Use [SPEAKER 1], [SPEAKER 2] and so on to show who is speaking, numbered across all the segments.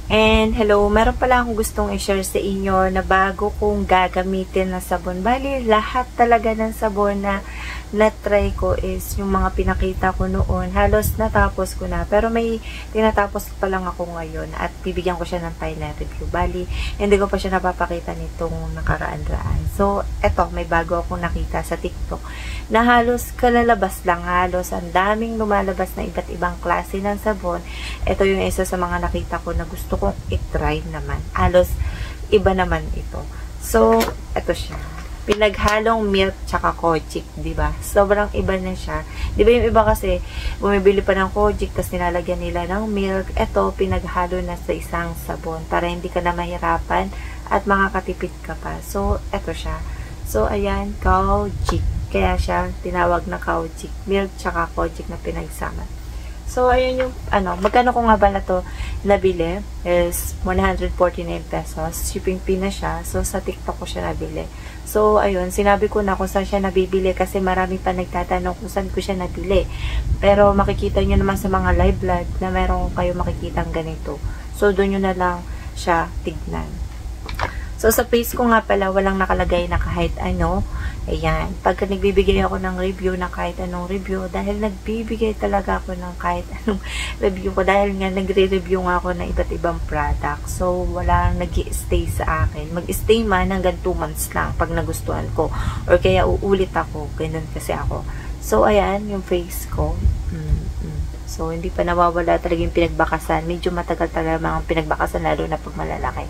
[SPEAKER 1] And hello, meron pala akong gustong i-share sa inyo na bago kong gagamitin na sabon. Bali, lahat talaga ng sabon na na-try ko is yung mga pinakita ko noon. Halos natapos ko na. Pero may tinatapos pa lang ako ngayon at bibigyan ko siya ng final review. Bali, hindi ko pa siya napapakita nitong nakaraan-raan. So, eto, may bago akong nakita sa TikTok na halos kalalabas lang. Halos ang daming lumalabas na iba't ibang klase ng sabon. Ito yung isa sa mga nakita ko na gusto kong i-try naman. Halos iba naman ito. So, ito siya. Pinaghalong milk tsaka kojic, di ba? Sobrang iba na siya. Di ba yung iba kasi, bumibili pa ng kojic, tapos nilalagyan nila ng milk. Ito, pinaghalo na sa isang sabon para hindi ka na mahirapan at makakatipid ka pa. So, ito siya. So, ayan, kojic. Kaya siya tinawag na kojic. Milk tsaka kojic na pinagsama. So, ayun yung, magkano ko nga ba na to nabili? Is 149 pesos. Shipping fee na siya. So, sa TikTok ko siya nabili. So, ayun, sinabi ko na kung saan siya nabibili kasi marami pa nagtatanong kung saan ko siya nabili. Pero, makikita nyo naman sa mga live vlog na meron kayo makikitang ganito. So, doon nyo na lang siya tignan. So, sa face ko nga pala, walang nakalagay na kahit ano. Ayan. Pagka nagbibigay ako ng review na kahit anong review, dahil nagbibigay talaga ako ng kahit anong review ko, dahil nga nagre-review nga ako ng iba't ibang product. So, walang nag-i-stay sa akin. Mag-stay man hanggang 2 months lang pag nagustuhan ko. Or kaya uulit ako. Ganun kasi ako. So, ayan, yung face ko. So, hindi pa nawawala talaga yung pinagbakasan. Medyo matagal talaga mga pinagbakasan, lalo na pag malalaki.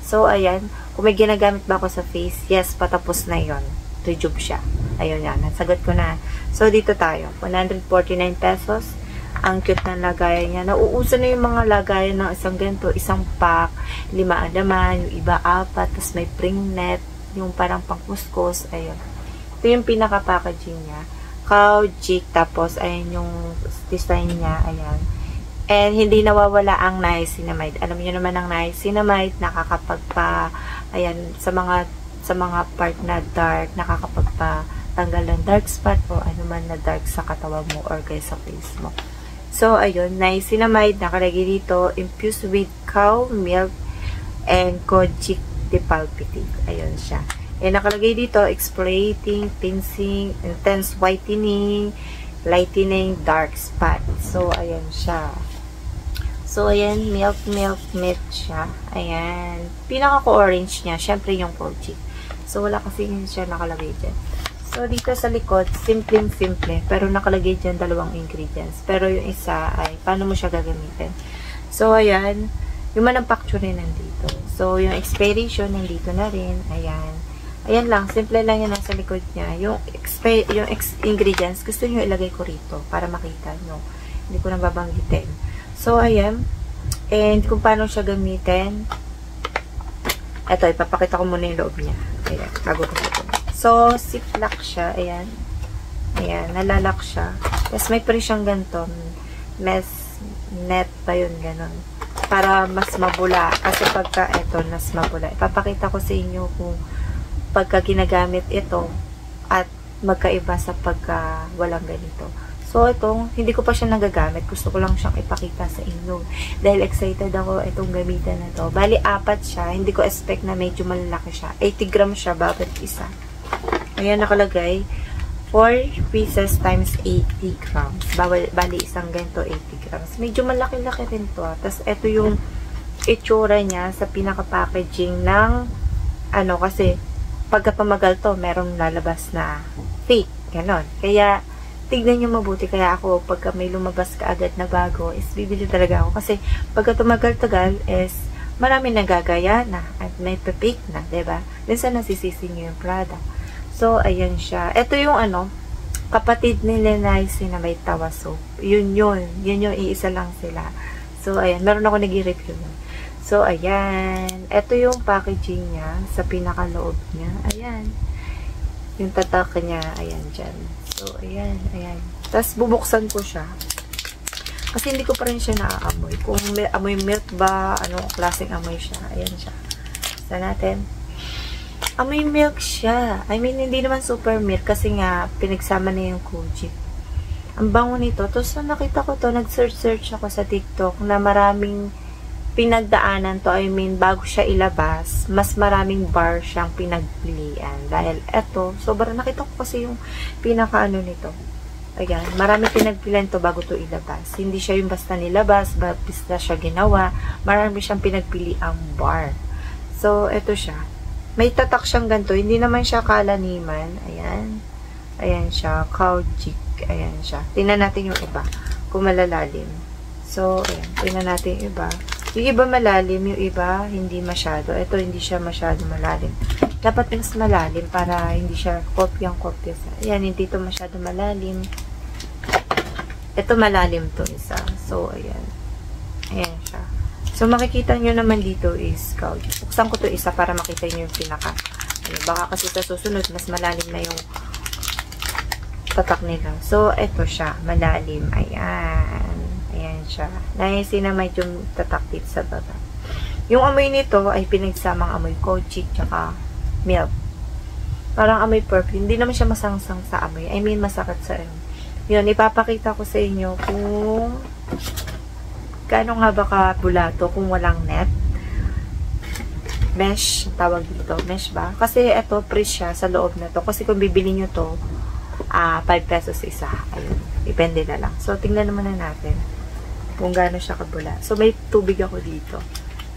[SPEAKER 1] So, ayan. Kung may ginagamit ba ako sa face, yes, patapos na yon. Rejuve siya. Ayun yan. Nasagot ko na. So, dito tayo. 149 pesos. Ang cute na lagayan niya. Nauuso na yung mga lagayan ng isang ganito. Isang pack. 5 ang laman. Yung iba 4. Tapos may pring net. Yung parang pangkuskus. Ayun. Ito yung pinaka-packaging niya. Kojic. Tapos, ayun yung design niya. Ayan. And, hindi nawawala ang niacinamide. Alam niyo naman ang niacinamide, nakakapagpa, ayan, sa mga part na dark, nakakapagpatanggal ng dark spot o ano man na dark sa katawan mo or kaya sa face mo. So, ayun, niacinamide, nakalagay dito, infused with cow milk and kojic depulpating. Ayun siya. And, nakalagay dito, exfoliating, cleansing, intense whitening, lightening, dark spot. So, ayan siya. So, ayan, milk siya. Ayan. Pinaka-orange niya, syempre yung kojic. So, wala kasi yun siya nakalagay dyan. So, dito sa likod, simple. Pero nakalagay dyan 2 ingredients. Pero yung isa ay, paano mo siya gagamitin? So, ayan. Yung manufacturing nandito. So, yung expiration nandito na rin. Ayan. Ayan lang. Simple lang yan nasa likod niya. Yung ingredients, gusto nyo ilagay ko rito para makita nyo. Hindi ko na babanggitin. So, ayan. And, kung paano siya gamitin, eto, ipapakita ko muna yung loob niya. Ayan, bago ko siya. So, ziplock siya. Ayan. Ayan, nalalak siya. Tapos, may pa rin siyang ganito. Net pa yun, ganun. Para mas mabula. Kasi pagka, eto, mas mabula. Ipapakita ko sa inyo kung pagka ginagamit ito at magkaiba sa pagka walang ganito. So, itong, hindi ko pa siya nagagamit. Gusto ko lang siyang ipakita sa inyo. Dahil excited ako itong gamitan na to. Bali, 4 siya. Hindi ko expect na medyo malalaki siya. 80 grams siya, bawat isa. Ayan, nakalagay. 4 pieces times 80 grams. Bali, isang ganito, 80 grams. Medyo malaki-laki rin to. Tapos, ito yung itsura niya sa pinaka-packaging ng, kasi, pagka pamagal to, merong lalabas na fake. Ganon. Kaya, tignan nyo mabuti. Kaya ako, pagka may lumabas ka agad na bago, is bibili talaga ako. Kasi, pagka tumagal-tagal, is marami nagagaya na. At may pe-fake na, diba? Minsan nasisisi nyo yung product. So, ayan siya. Ito yung kapatid nila na may tawa soap. Yun yung iisa lang sila. So, ayan. Meron ako nag-review nun. So, ayan. Ito yung packaging niya sa pinakaloob niya. Ayan. Yung tatak niya. Ayan, dyan. So, ayan. Tapos, bubuksan ko siya. Kasi hindi ko pa rin siya naaamoy. Kung may amoy milk ba, anong klaseng amoy siya. Ayan siya. Basta natin. Amoy milk siya. I mean, hindi naman super milk kasi nga, pinagsama na yung kojic. Ang bango nito. Tapos, nakita ko to, nag-search ako sa TikTok na maraming pinagdaanan to, I mean, bago siya ilabas, mas maraming bar siyang pinagpilian. Dahil eto, sobrang nakita ko kasi yung pinaka-ano nito. Ayan, marami pinagpilian to bago to ilabas. Hindi siya yung basta nilabas, basta siya ginawa. Marami siyang pinagpiliang bar. So, eto siya. May tatak siyang ganito. Hindi naman siya kalaniman. Ayan. Ayan siya. Kaujik. Ayan siya. Tingnan natin yung iba. Kung malalalim. So, ayan. Tingnan natin yung iba. Yung iba malalim, yung iba hindi masyado. Ito hindi siya masyado malalim. Dapat mas malalim para hindi siya kopyang-kopya. Ayan, hindi to masyado malalim. Ito malalim to isa. So, ayan. Ayan siya. So, makikita nyo naman dito is Kaujik. Buksan ko to isa para makita nyo yung pinaka. Ayan, baka kasi sa susunod, mas malalim na yung tatak nila. So, ito siya. Malalim. Ayan. Ayan siya. Naisin na medyo tatak dito sa baba. Yung amoy nito ay pinagsamang amoy Kaujik tsaka milk. Parang amoy perfume. Hindi naman siya masangsang sa amoy. I mean, masakit sa amoy. Yun, ipapakita ko sa inyo kung gaano nga ba ka-bulato kung walang net. Mesh, tawag dito. Mesh ba? Kasi ito, free siya sa loob na to. Kasi kung bibili nyo to, 5 pesos isa. Ayun. Depende na lang. So, tingnan naman na natin kung gaano siya kabula. So, may tubig ako dito.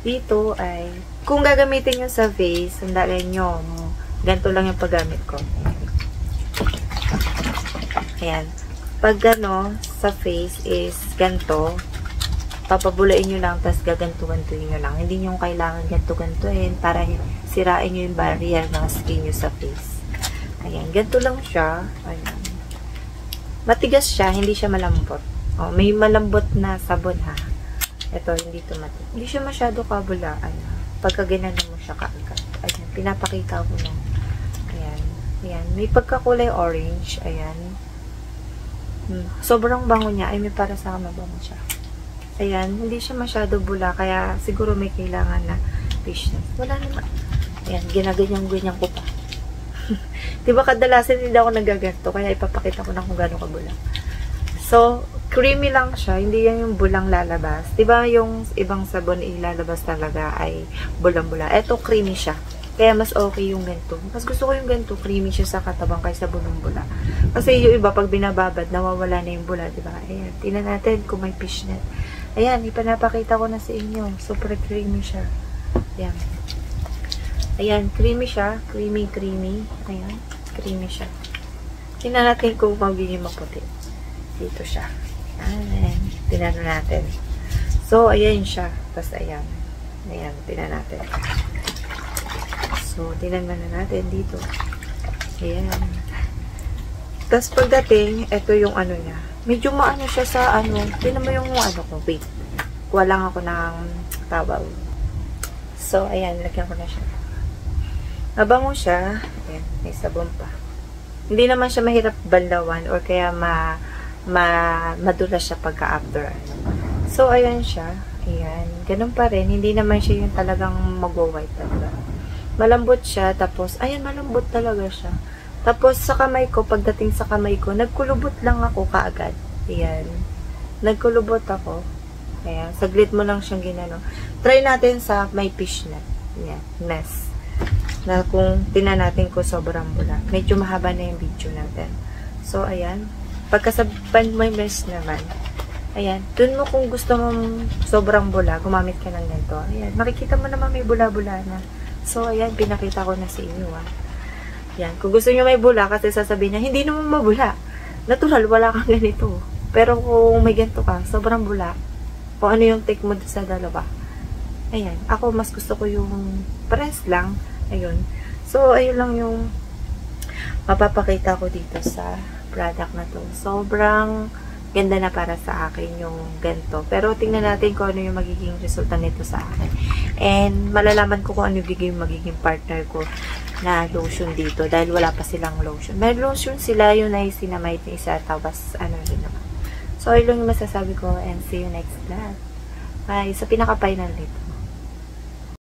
[SPEAKER 1] Dito ay, kung gagamitin nyo sa face, sandalin nyo, ganito lang yung paggamit ko. Ayan. Pag gano, sa face is ganito, papabulain nyo lang, tapos gaganto-gantuin nyo lang. Hindi nyo kailangan ganto-gantuin para sirain nyo yung barrier ng skin nyo sa face. Ayan. Ganito lang siya. Ayan. Matigas siya, hindi siya malambot. Oh, may malambot na sabon ha. Ito, hindi to matigas. Hindi siya masyado kabulaan. Pagka ginano mo siya kaagad. Ayan, pinapakita ko na. Ayan. Ayan. May pagkakulay orange. Ayan. Sobrang bango niya. Ay, may para sa mabango siya. Ayan. Hindi siya masyado bula. Kaya siguro may kailangan na freshness. Wala naman. Ayan. Ginaganyan-ganyan ko pa. Diba kadalasan hindi ako nagaganto. Kaya ipapakita ko na kung gano'ng kabula. So, creamy lang siya. Hindi yan yung bulang lalabas. Diba yung ibang sabon ilalabas talaga ay bulang-bula. Ito, creamy siya. Kaya mas okay yung ganito. Mas gusto ko yung ganito. Creamy siya sa katabang kaysa bulang-bula. Kasi yung iba, pag binababad, nawawala na yung bula. Diba? Ayan. Tingnan natin kung may fishnet. Ayan. Ipanapakita ko na sa inyo. Super creamy siya. Ayan. Ayan. Creamy siya. Creamy. Ayan. Creamy siya. Tingnan natin kung magiging maputi. Dito siya. Ayan. Tinano natin. So, ayan siya. Tapos, ayan. Ayan. Tinan natin. So, tinan na natin dito. Ayan. Tapos, pagdating, ito yung ano niya. Medyo maano siya sa ano. Tinan mo yung ano ko. Wait. Kuha lang ako ng tabaw. So, ayan. Lagyan ko na siya. Mabango siya. Ayan. May sabon pa. Hindi naman siya mahirap banlawan or kaya madulas siya pagka-after. So, ayan siya. Ayan. Ganun pa rin. Hindi naman siya yung talagang mag-white talaga. Malambot siya. Tapos, ayan, malambot talaga siya. Tapos, sa kamay ko, pagdating sa kamay ko, nagkulubot lang ako kaagad. Ayan. Nagkulubot ako. Ayan. Saglit mo lang siyang ginano. Try natin sa may fishnet. Ayan. Nest. Na kung tinan natin ko sobrang bula. Medyo mahaba na yung video natin. So, ayan. Pagkasaban mo yung mesh naman, ayan, dun mo kung gusto mong sobrang bula, gumamit ka ng ganito. Ayan, makikita mo naman may bula-bula na. So, ayan, pinakita ko na sa inyo, ha. Ayan, kung gusto nyo may bula, kasi sasabihin niya, hindi naman mabula. Natural, wala kang ganito. Pero kung may ganito ka, sobrang bula. Kung ano yung take mo sa dalawa. Ayan, ako mas gusto ko yung press lang. Ayun. So, ayun lang yung mapapakita ko dito sa product na to. Sobrang ganda na para sa akin yung ganito. Pero tingnan natin kung ano yung magiging resulta nito sa akin. And malalaman ko kung ano yung magiging partner ko na lotion dito. Dahil wala pa silang lotion. May lotion sila, yung niacinamide na isa. Tapos ano rin naman. So, ayun lang yung masasabi ko. And see you next vlog. Bye. Sa pinaka-final nito.